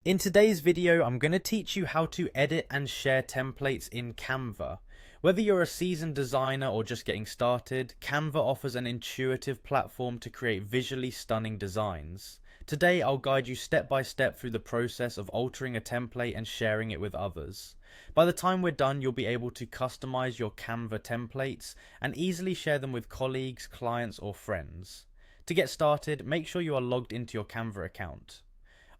In today's video, I'm going to teach you how to edit and share templates in Canva. Whether you're a seasoned designer or just getting started, Canva offers an intuitive platform to create visually stunning designs. Today, I'll guide you step by step through the process of altering a template and sharing it with others. By the time we're done, you'll be able to customize your Canva templates and easily share them with colleagues, clients, or friends. To get started, make sure you are logged into your Canva account.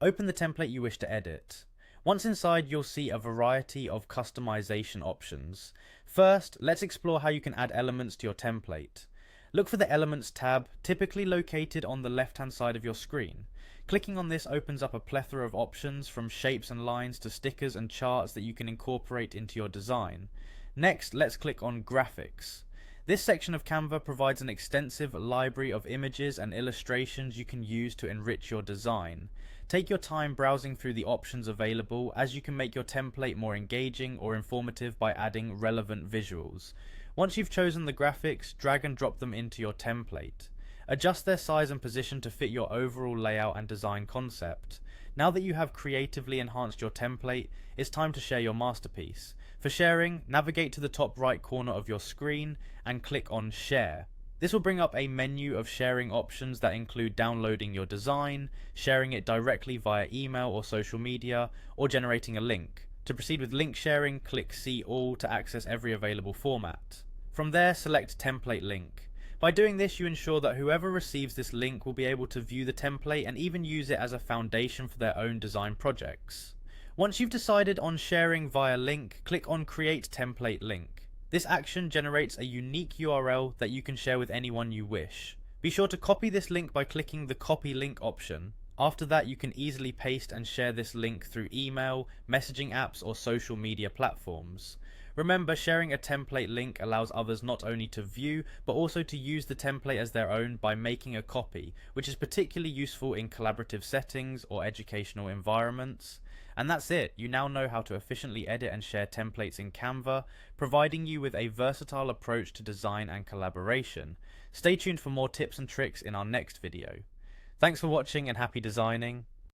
Open the template you wish to edit. Once inside, you'll see a variety of customization options. First, let's explore how you can add elements to your template. Look for the Elements tab, typically located on the left-hand side of your screen. Clicking on this opens up a plethora of options, from shapes and lines to stickers and charts that you can incorporate into your design. Next, let's click on Graphics. This section of Canva provides an extensive library of images and illustrations you can use to enrich your design. Take your time browsing through the options available, as you can make your template more engaging or informative by adding relevant visuals. Once you've chosen the graphics, drag and drop them into your template. Adjust their size and position to fit your overall layout and design concept. Now that you have creatively enhanced your template, it's time to share your masterpiece. For sharing, navigate to the top right corner of your screen and click on Share. This will bring up a menu of sharing options that include downloading your design, sharing it directly via email or social media, or generating a link. To proceed with link sharing, click See All to access every available format. From there, select Template Link. By doing this, you ensure that whoever receives this link will be able to view the template and even use it as a foundation for their own design projects. Once you've decided on sharing via link, click on Create Template Link. This action generates a unique URL that you can share with anyone you wish. Be sure to copy this link by clicking the Copy Link option. After that, you can easily paste and share this link through email, messaging apps, or social media platforms. Remember, sharing a template link allows others not only to view, but also to use the template as their own by making a copy, which is particularly useful in collaborative settings or educational environments. And that's it. You now know how to efficiently edit and share templates in Canva, providing you with a versatile approach to design and collaboration. Stay tuned for more tips and tricks in our next video. Thanks for watching and happy designing.